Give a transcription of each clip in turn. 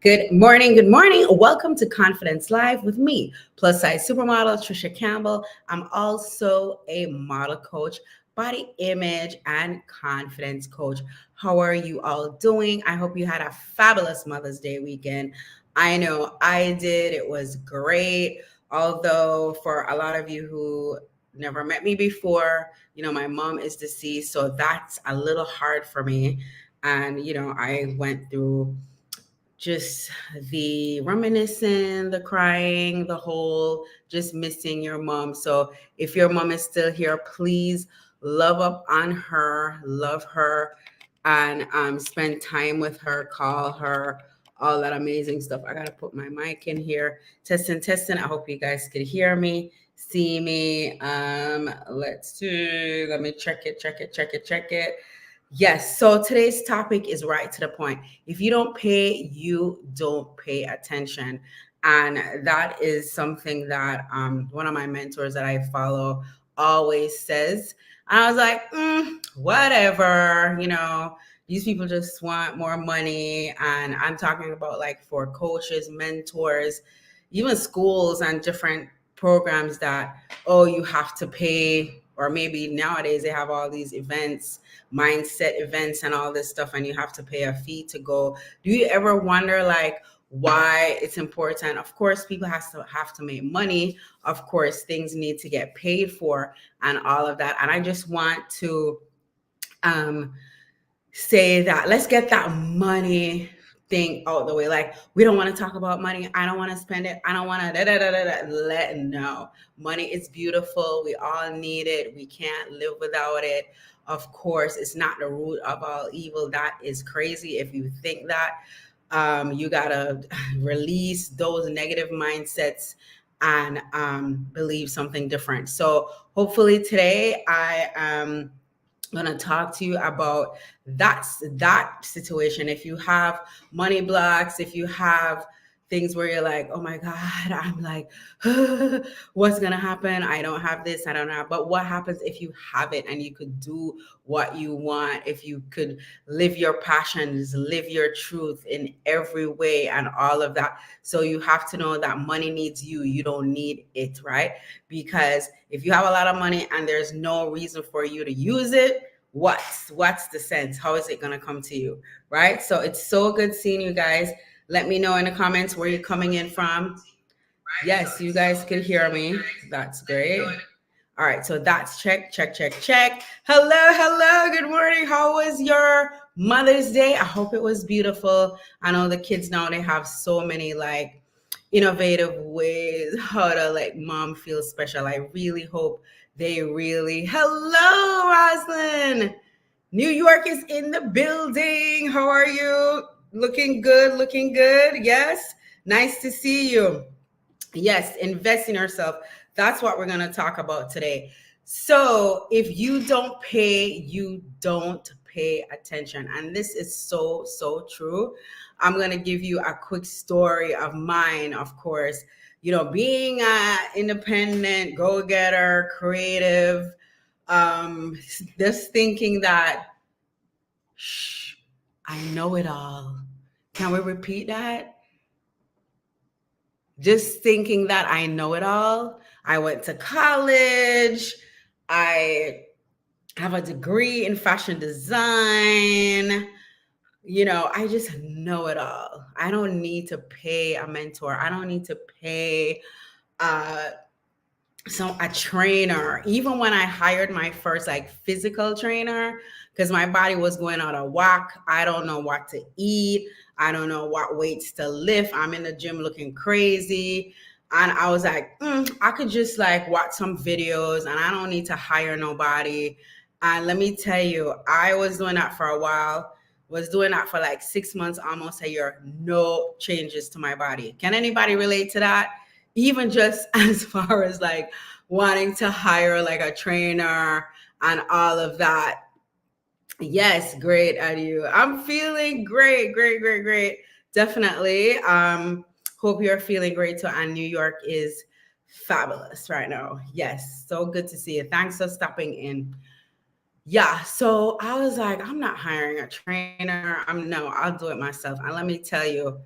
Good morning. Good morning. Welcome to Confidence Live with me, plus size supermodel Tricia Campbell. I'm also a model coach, body image, and confidence coach. How are you all doing? I hope you had a fabulous Mother's Day weekend. I know I did. It was great. Although, for a lot of you who never met me before, my mom is deceased. So that's a little hard for me. And, I went through just the reminiscing, the crying, the whole just missing your mom. So if your mom is still here, please love up on her, love her, and spend time with her, call her, all that amazing stuff. I gotta put my mic in here. Testing, testing. I hope you guys could hear me, see me. Let's see. Let me check it. Yes. So today's topic is right to the point. If you don't pay, you don't pay attention. And that is something that one of my mentors that I follow always says. And I was like, whatever, these people just want more money. And I'm talking about like for coaches, mentors, even schools and different programs that, oh, you have to pay. Or maybe nowadays they have all these events, mindset events and all this stuff, and you have to pay a fee to go. Do you ever wonder like why it's important? Of course, people have to make money. Of course, things need to get paid for and all of that. And I just want to say that let's get that money thing out the way. Like, we don't want to talk about money. I don't want to spend it. I don't want to let no. Money is beautiful. We all need it. We can't live without it. Of course, it's not the root of all evil. That is crazy. If you think that, you gotta release those negative mindsets and believe something different. So hopefully today I am going to talk to you about that situation. If you have money blocks, if you have things where you're like, oh my God, I'm like, what's going to happen? I don't have this, I don't have. But what happens if you have it and you could do what you want? If you could live your passions, live your truth in every way and all of that. So you have to know that money needs you. You don't need it, right? Because if you have a lot of money and there's no reason for you to use it, what's the sense? How is it going to come to you, right? So it's so good seeing you guys. Let me know in the comments where you're coming in from. Yes, you guys can hear me. That's great. All right, so that's check. Hello, good morning. How was your Mother's Day? I hope it was beautiful. I know the kids now, they have so many like innovative ways how to like mom feel special. I really hope they really. Hello, Roslyn. New York is in the building. How are you? Looking good. Yes. Nice to see you. Yes, invest in yourself. That's what we're going to talk about today. So if you don't pay, you don't pay attention. And this is so true. I'm going to give you a quick story of mine, of course. Being an independent, go-getter, creative, just thinking that, I know it all. Can we repeat that? Just thinking that I know it all. I went to college. I have a degree in fashion design. I just know it all. I don't need to pay a mentor. I don't need to pay a trainer. Even when I hired my first like physical trainer, because my body was going out of whack. I don't know what to eat. I don't know what weights to lift. I'm in the gym looking crazy. And I was like, I could just like watch some videos and I don't need to hire nobody. And let me tell you, I was doing that for a while, was doing that for like 6 months, almost a year, no changes to my body. Can anybody relate to that? Even just as far as like wanting to hire like a trainer and all of that. Yes, great, Adu. I'm feeling great. Definitely. Hope you're feeling great too. And New York is fabulous right now. Yes, so good to see you. Thanks for stopping in. Yeah, so I was like, I'm not hiring a trainer. I'll do it myself. And let me tell you,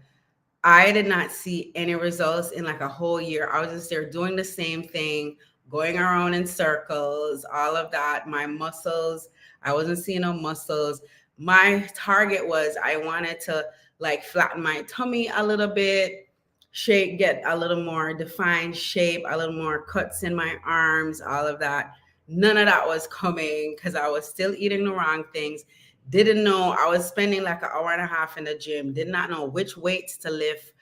I did not see any results in like a whole year. I was just there doing the same thing, going around in circles, all of that. My muscles, I wasn't seeing no muscles. My target was I wanted to like flatten my tummy a little bit, shape, get a little more defined shape, a little more cuts in my arms, all of that. None of that was coming because I was still eating the wrong things. Didn't know. I was spending like an hour and a half in the gym. Did not know which weights to lift,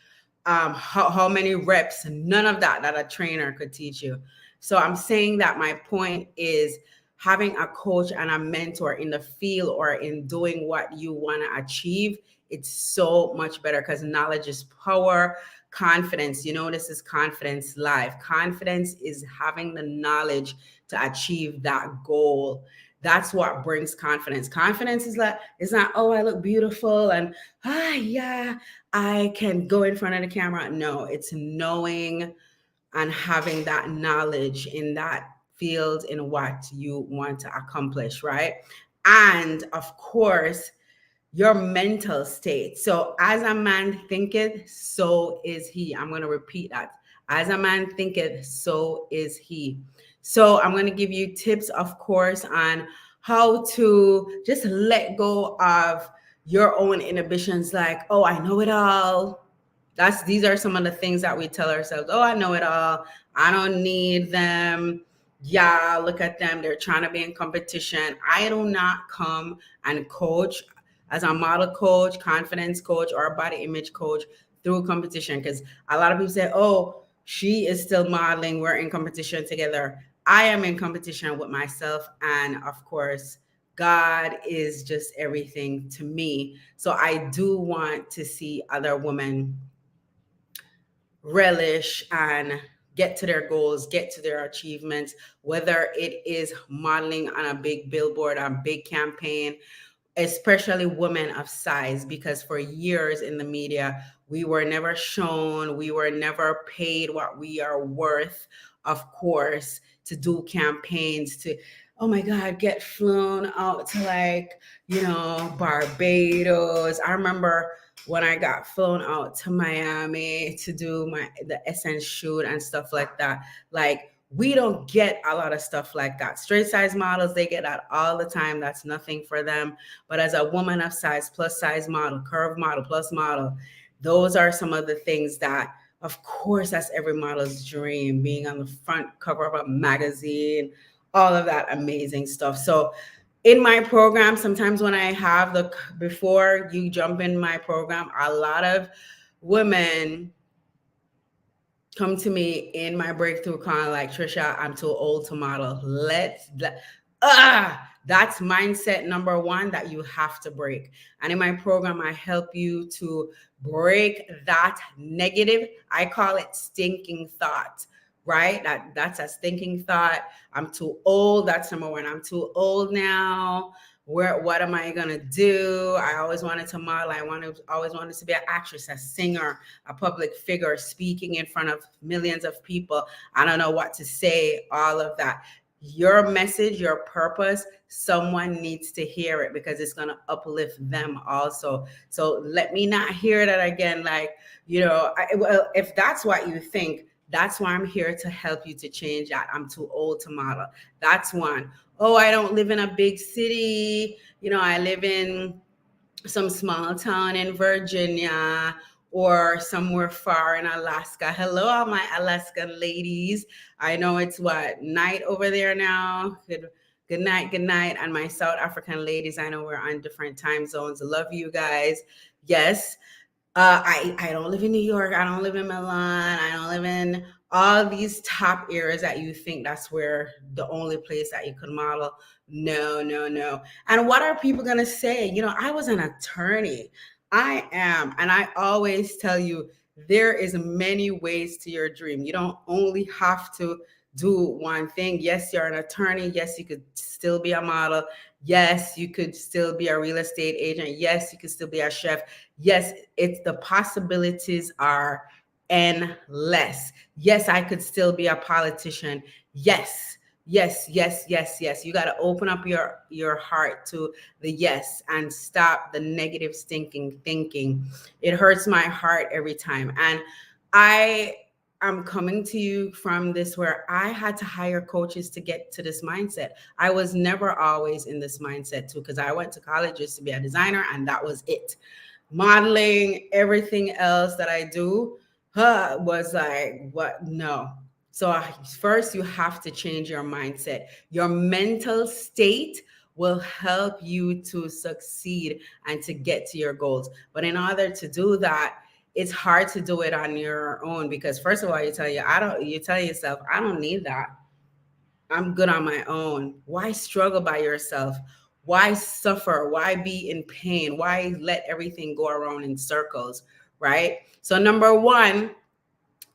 how many reps, none of that a trainer could teach you. So I'm saying that my point is having a coach and a mentor in the field or in doing what you want to achieve, it's so much better because knowledge is power. Confidence, this is confidence live. Confidence is having the knowledge to achieve that goal. That's what brings confidence. Confidence is like, it's not, oh, I look beautiful and yeah, I can go in front of the camera. No, it's knowing and having that knowledge in that field in what you want to accomplish, right? And of course, your mental state. So, as a man thinketh, so is he. I'm going to repeat that. As a man thinketh, so is he. So, I'm going to give you tips, of course, on how to just let go of your own inhibitions, like, oh, I know it all. These are some of the things that we tell ourselves. Oh, I know it all. I don't need them. Yeah, look at them. They're trying to be in competition. I do not come and coach as a model coach, confidence coach, or a body image coach through competition. Because a lot of people say, oh, she is still modeling. We're in competition together. I am in competition with myself. And of course, God is just everything to me. So I do want to see other women relish and get to their goals, get to their achievements, whether it is modeling on a big billboard, on a big campaign, especially women of size, because for years in the media, we were never shown, we were never paid what we are worth, of course, to do campaigns, to, oh my God, get flown out to like, Barbados. I remember when I got flown out to Miami to do the Essence shoot and stuff like that. Like, we don't get a lot of stuff like that. Straight size models, they get that all the time. That's nothing for them. But as a woman of size, plus size model, curve model, plus model, those are some of the things that, of course, that's every model's dream, being on the front cover of a magazine, all of that amazing stuff. So in my program, sometimes when I have before you jump in my program, a lot of women come to me in my breakthrough con like, Trisha, I'm too old to model. That's mindset number one that you have to break. And in my program, I help you to break that negative, I call it stinking thought, right? That's a stinking thought. I'm too old. That's number one. I'm too old now. What am I gonna do? I always wanted to model. Always wanted to be an actress, a singer, a public figure, speaking in front of millions of people. I don't know what to say, all of that. Your message, your purpose, someone needs to hear it because it's gonna uplift them also. So let me not hear that again. Like, well, if that's what you think, that's why I'm here to help you to change that. I'm too old to model. That's one. Oh, I don't live in a big city. I live in some small town in Virginia or somewhere far in Alaska. Hello, all my Alaskan ladies. I know it's night over there now. Good night, good night. And my South African ladies, I know we're on different time zones. Love you guys. Yes. I don't live in New York. I don't live in Milan. I don't live in all these top areas that you think that's where the only place that you could model. No, no, no. And what are people going to say? I was an attorney. I am. And I always tell you, there is many ways to your dream. You don't only have to do one thing. Yes, you're an attorney. Yes, you could still be a model. Yes, you could still be a real estate agent. Yes, you could still be a chef. Yes, the possibilities are endless. Yes, I could still be a politician. Yes, Yes, yes, yes, yes. You got to open up your heart to the yes and stop the negative stinking thinking. It hurts my heart every time. And I am coming to you from this where I had to hire coaches to get to this mindset. I was never always in this mindset too, because I went to college just to be a designer and that was it. Modeling, everything else that I do, was like, what? No. So first, you have to change your mindset. Your mental state will help you to succeed and to get to your goals. But in order to do that, it's hard to do it on your own because first of all, you tell yourself, I don't need that. I'm good on my own. Why struggle by yourself? Why suffer? Why be in pain? Why let everything go around in circles? Right? So number one,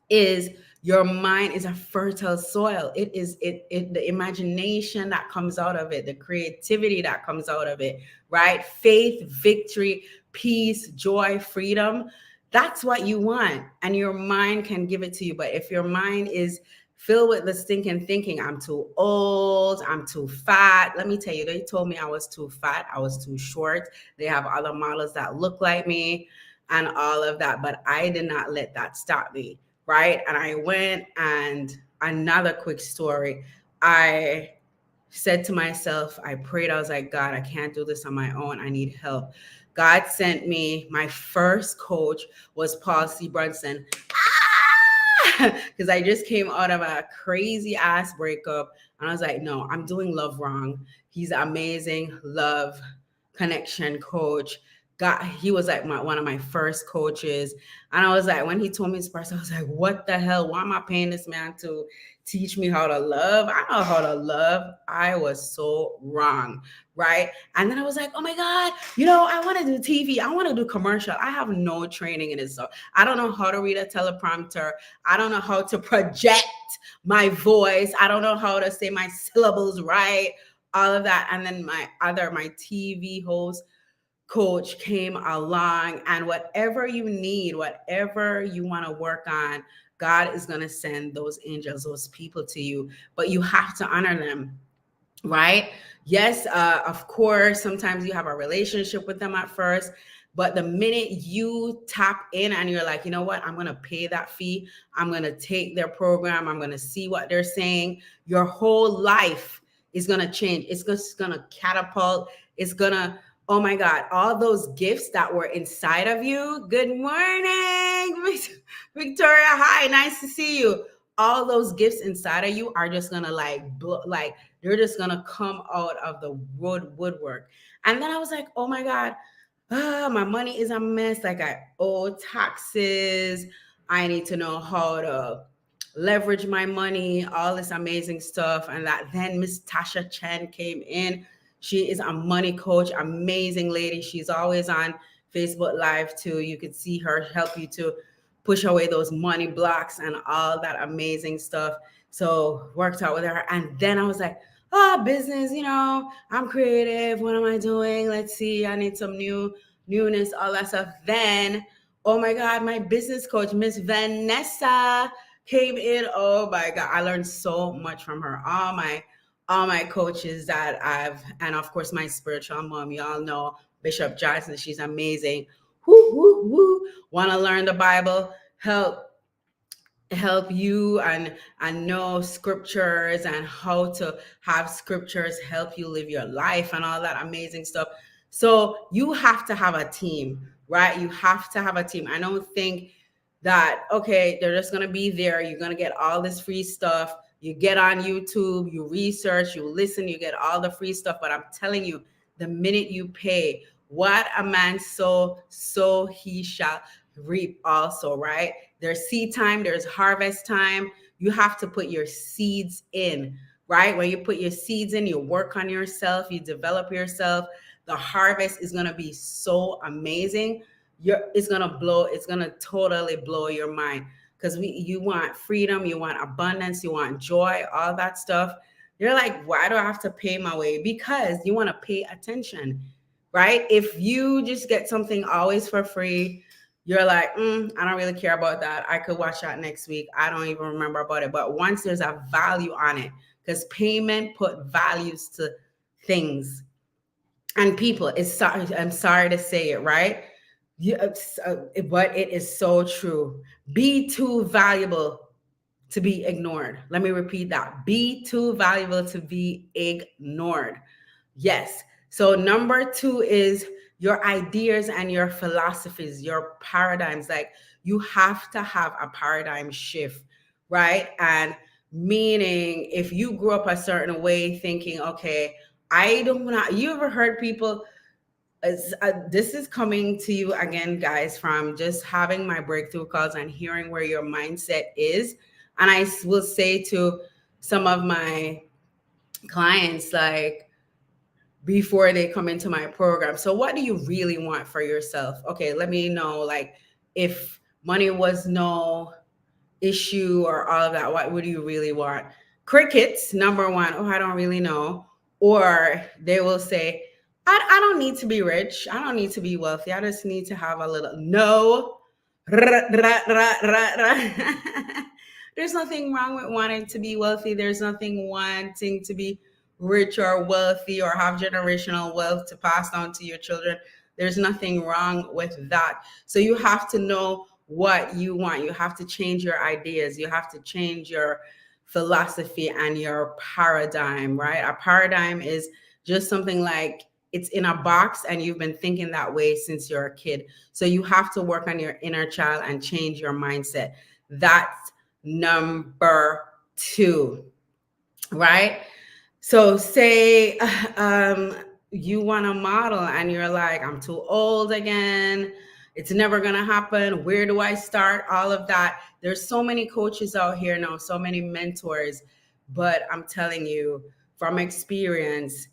is your mind is a fertile soil. It is the imagination that comes out of it, the creativity that comes out of it, right? Faith, victory, peace, joy, freedom. That's what you want. And your mind can give it to you. But if your mind is filled with the stinking thinking, I'm too old, I'm too fat. Let me tell you, they told me I was too fat, I was too short. They have other models that look like me and all of that. But I did not let that stop me, right? And I went, and another quick story. I said to myself, I prayed, I was like, God, I can't do this on my own. I need help. God sent me, my first coach was Paul C. Brunson. Because I just came out of a crazy ass breakup. And I was like, no, I'm doing love wrong. He's amazing love connection coach. He was like one of my first coaches. And I was like, when he told me this person, I was like, what the hell? Why am I paying this man to teach me how to love? I know how to love. I was so wrong. Right. And then I was like, oh my God, I want to do TV. I want to do commercial. I have no training in it. So I don't know how to read a teleprompter. I don't know how to project my voice. I don't know how to say my syllables right. All of that. And then my TV host coach came along, and whatever you need, whatever you want to work on, God is going to send those angels, those people to you, but you have to honor them. Right? Yes, of course, sometimes you have a relationship with them at first, but the minute you tap in and you're like, you know what, I'm going to pay that fee, I'm going to take their program, I'm going to see what they're saying, your whole life is going to change. It's just going to catapult. It's going to, oh my God, all those gifts that were inside of you. Good morning, Victoria. Hi, nice to see you. All those gifts inside of you are just going to like they're just gonna come out of the woodwork. And then I was like, oh my God, my money is a mess. Like I owe taxes. I need to know how to leverage my money, all this amazing stuff. And that then Miss Tasha Chen came in. She is a money coach, amazing lady. She's always on Facebook Live too. You could see her help you to push away those money blocks and all that amazing stuff. So worked out with her. And then I was like, business, I'm creative. What am I doing? Let's see. I need some newness, all that stuff. Then, oh my God, my business coach, Miss Vanessa, came in. Oh my God, I learned so much from her. All my coaches that and of course my spiritual mom, y'all know Bishop Johnson. She's amazing. Woo, woo, woo. Want to learn the Bible? Help you and know scriptures and how to have scriptures help you live your life and all that amazing stuff. So you have to have a team, right? You have to have a team. I don't think that, okay, they're just going to be there. You're going to get all this free stuff. You get on YouTube, you research, you listen, you get all the free stuff. But I'm telling you, the minute you pay, what a man sow, so he shall reap also, right? There's seed time, there's harvest time. You have to put your seeds in, right? When you put your seeds in, you work on yourself, you develop yourself. The harvest is going to be so amazing. It's going to totally blow your mind because you want freedom, you want abundance, you want joy, all that stuff. You're like, why do I have to pay my way? Because you want to pay attention, right? If you just get something always for free, you're like, I don't really care about that. I could watch that next week. I don't even remember about it. But once there's a value on it, because payment put values to things and people. I'm sorry to say it, right? But it is so true. Be too valuable to be ignored. Let me repeat that. Be too valuable to be ignored. Yes. So number 2 is your ideas and your philosophies, your paradigms. Like, you have to have a paradigm shift, right? And meaning, if you grew up a certain way thinking, okay, I don't want to, you ever heard people, this is coming to you again, guys, from just having my breakthrough calls and hearing where your mindset is. And I will say to some of my clients, like, before they come into my program, so what do you really want for yourself? Okay, let me know. Like, if money was no issue or all of that, what would you really want? Crickets, number 1. Oh, I don't really know. Or they will say, I don't need to be rich. I don't need to be wealthy. I just need to have a little. No. There's nothing wrong with wanting to be wealthy. There's nothing wanting to be rich or wealthy or have generational wealth to pass on to your children. There's nothing wrong with that. So you have to know what you want. You have to change your ideas. You have to change your philosophy and your paradigm, right? A paradigm is just something like, it's in a box and you've been thinking that way since you're a kid. So you have to work on your inner child and change your mindset. That's number 2, right? So say you want to model and you're like, I'm too old again. It's never going to happen. Where do I start? All of that. There's so many coaches out here now, so many mentors. But I'm telling you from experience,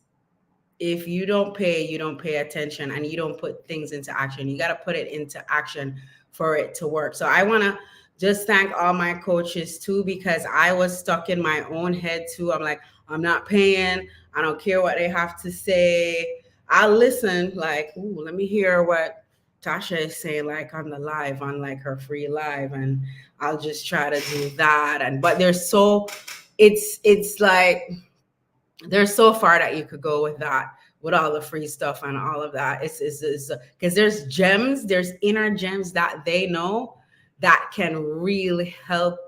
if you don't pay attention and you don't put things into action. You got to put it into action for it to work. So I want to just thank all my coaches too, because I was stuck in my own head too. I'm like, I'm not paying. I don't care what they have to say. I listen, like, ooh, let me hear what Tasha is saying, like on the live, on like her free live, and I'll just try to do that. And but there's so, it's like, there's so far that you could go with that, with all the free stuff and all of that. It's because there's gems, there's inner gems that they know that can really help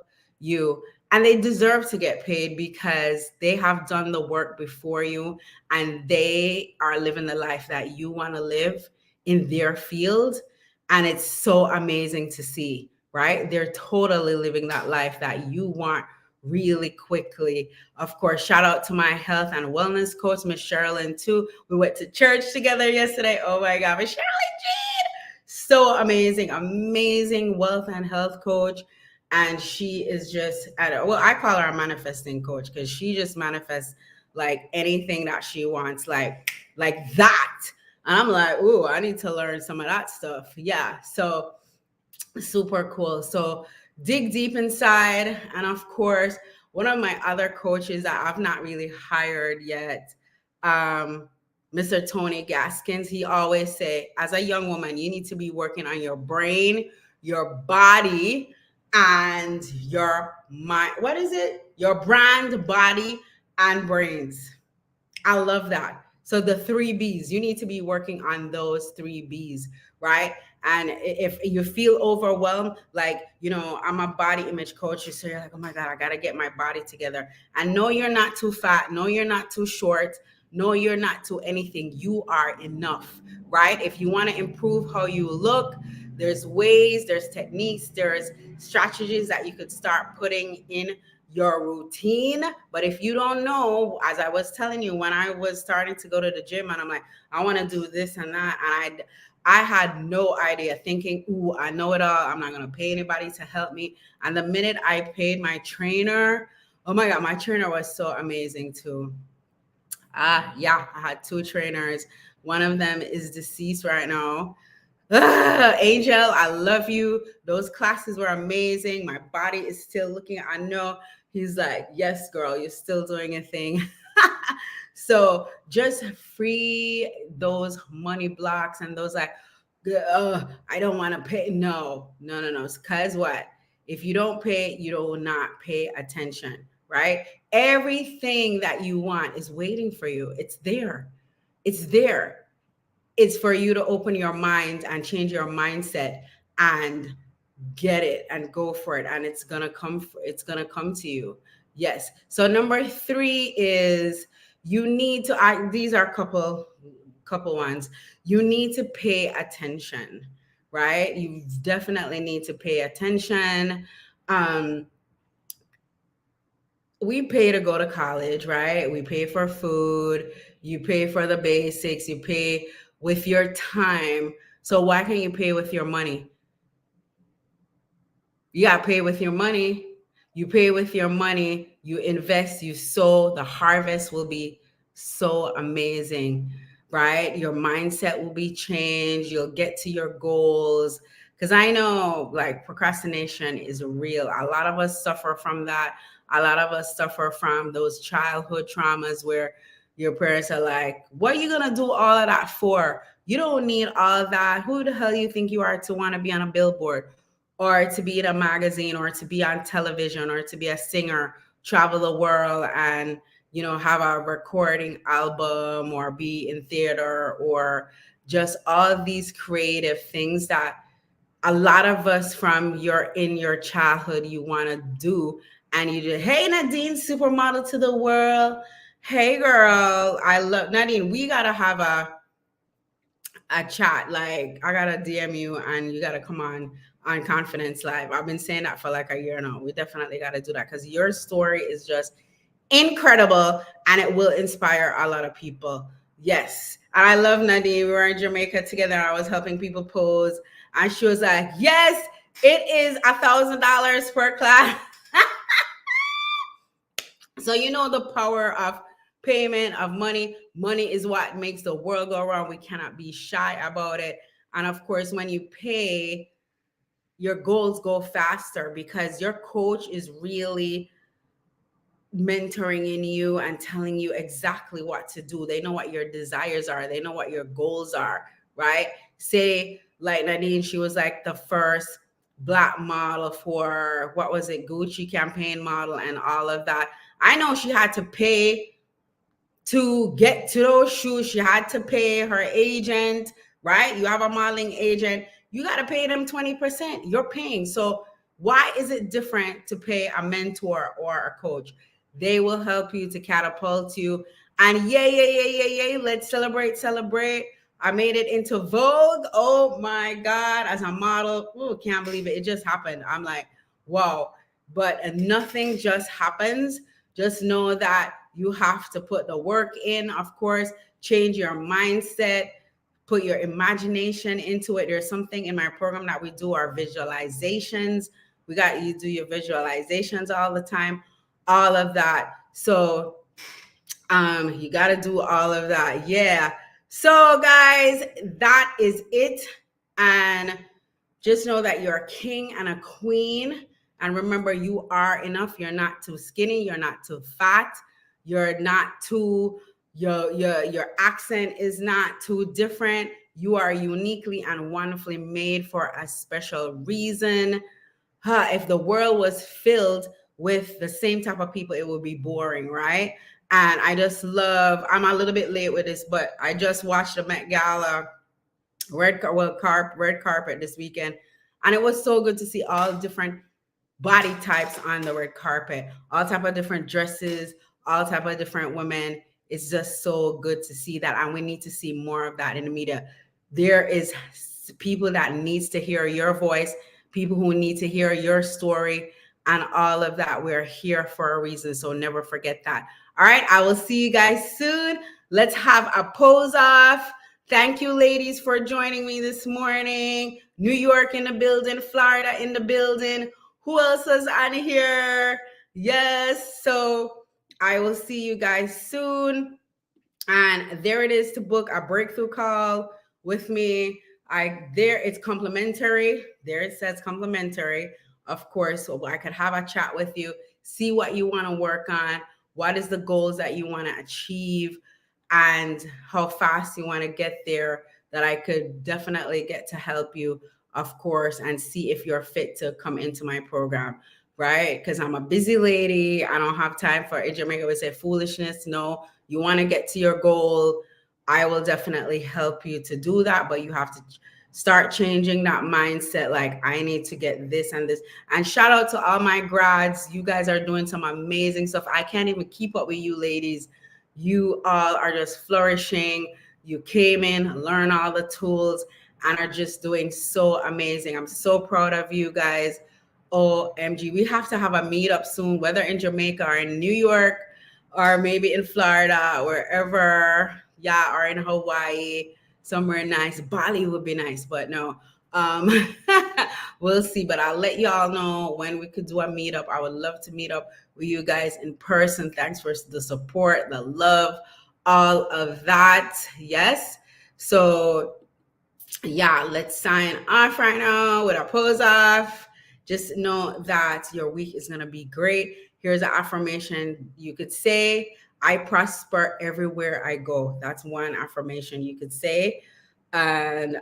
you, and they deserve to get paid because they have done the work before you and they are living the life that you want to live in their field. And it's so amazing to see, right? They're totally living that life that you want really quickly. Of course, shout out to my health and wellness coach, Miss Sherilyn, too. We went to church together yesterday. Oh my God, Miss Sherilyn Jean. So amazing, amazing wealth and health coach. And she is just, I call her a manifesting coach because she just manifests like anything that she wants, like that. And I'm like, ooh, I need to learn some of that stuff. Yeah. So super cool. So dig deep inside. And of course, one of my other coaches that I've not really hired yet, Mr. Tony Gaskins, he always say, as a young woman, you need to be working on your brain, your body, and your mind. What is it? Your brand, body, and brains. I love that. So the 3 B's, you need to be working on those 3 B's, right? And if you feel overwhelmed, like, I'm a body image coach, so you're like, oh my God, I got to get my body together. And no, you're not too fat. No, you're not too short. No, you're not too anything. You are enough, right? If you want to improve how you look, there's ways, there's techniques, there's strategies that you could start putting in your routine. But if you don't know, as I was telling you, when I was starting to go to the gym and I'm like, I want to do this and that, and I had no idea, thinking, ooh, I know it all. I'm not going to pay anybody to help me. And the minute I paid my trainer, oh my God, my trainer was so amazing too. Yeah, I had 2 trainers. One of them is deceased right now. Angel, I love you. Those classes were amazing. My body is still looking. I know he's like, yes, girl, you're still doing a thing. So just free those money blocks and those like, I don't want to pay. No. Because what? If you don't pay, you will not pay attention, right? Everything that you want is waiting for you. It's there. It's there. It's for you to open your mind and change your mindset and get it and go for it, and it's gonna come. It's gonna come to you. Yes. So number 3 is you need to. These are couple ones. You need to pay attention, right? You definitely need to pay attention. Um, we pay to go to college, right? We pay for food, you pay for the basics, you pay with your time. So why can't you pay with your money? You got to pay with your money. You pay with your money, you invest, you sow, the harvest will be so amazing, right? Your mindset will be changed. You'll get to your goals. Because I know like procrastination is real. A lot of us suffer from that. A lot of us suffer from those childhood traumas where your parents are like, what are you going to do all of that for? You don't need all of that. Who the hell you think you are to want to be on a billboard or to be in a magazine or to be on television or to be a singer, travel the world and, you know, have a recording album or be in theater or just all of these creative things that a lot of us from your childhood you want to do. And you do, hey Nadine, supermodel to the world. Hey girl, I love Nadine. We gotta have a chat. Like I gotta DM you and you gotta come on Confidence Live. I've been saying that for like a year now. We definitely gotta do that because your story is just incredible and it will inspire a lot of people. Yes. And I love Nadine. We were in Jamaica together. I was helping people pose. And she was like, yes, it is $1,000 per class. So you know the power of payment, of money. Money is what makes the world go around. We cannot be shy about it. And of course, when you pay, your goals go faster because your coach is really mentoring in you and telling you exactly what to do. They know what your desires are. They know what your goals are, right? Say like Nadine, she was like the first Black model for what was it, Gucci campaign model and all of that. I know she had to pay to get to those shoes. She had to pay her agent, right? You have a modeling agent, you got to pay them 20%. You're paying. So why is it different to pay a mentor or a coach? They will help you to catapult you. And yay. Let's celebrate. I made it into Vogue. Oh my God, as a model. Ooh, can't believe it. It just happened. I'm like, wow. But nothing just happens. Just know that you have to put the work in, of course, change your mindset, put your imagination into it. There's something in my program that we do, our visualizations. We got you do your visualizations all the time, all of that. So you got to do all of that. Yeah. So guys, that is it. And just know that you're a king and a queen. And remember, you are enough. You're not too skinny. You're not too fat. You're not too, your accent is not too different. You are uniquely and wonderfully made for a special reason. If the world was filled with the same type of people, it would be boring, right? And I just love, I'm a little bit late with this, but I just watched the Met Gala red carpet this weekend. And it was so good to see all different body types on the red carpet, all type of different dresses, all type of different women. It's just so good to see that. And we need to see more of that in the media. There is people that needs to hear your voice, people who need to hear your story and all of that. We're here for a reason. So never forget that. All right. I will see you guys soon. Let's have a pose off. Thank you, ladies, for joining me this morning. New York in the building, Florida in the building. Who else is on here? Yes. So I will see you guys soon. And there it is to book a breakthrough call with me. There it's complimentary. There it says complimentary. Of course, so I could have a chat with you, see what you want to work on, what is the goals that you want to achieve, and how fast you want to get there, that I could definitely get to help you, of course, and see if you're fit to come into my program. right? Because I'm a busy lady. I don't have time for, in Jamaica, we say foolishness. No, you want to get to your goal. I will definitely help you to do that, but you have to start changing that mindset. Like, I need to get this and this. And shout out to all my grads. You guys are doing some amazing stuff. I can't even keep up with you ladies. You all are just flourishing. You came in, learn all the tools, and are just doing so amazing. I'm so proud of you guys. OMG, we have to have a meetup soon, whether in Jamaica or in New York or maybe in Florida, wherever, yeah, or in Hawaii, somewhere nice. Bali would be nice, but no. Um, we'll see, but I'll let y'all know when we could do a meetup. I would love to meet up with you guys in person. Thanks for the support, the love, all of that. Yes. So yeah, let's sign off right now with our pose off. Just know that your week is going to be great. Here's an affirmation you could say. I prosper everywhere I go. That's one affirmation you could say. And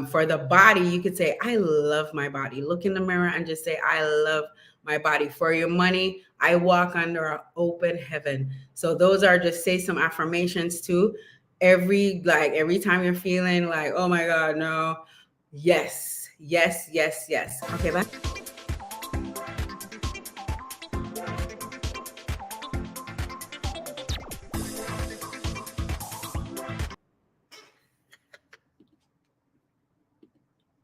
for the body, you could say, I love my body. Look in the mirror and just say, I love my body. For your money, I walk under an open heaven. So those are, just say some affirmations too. Every time you're feeling like, oh my God, no. Yes, yes, yes, yes. Okay, bye.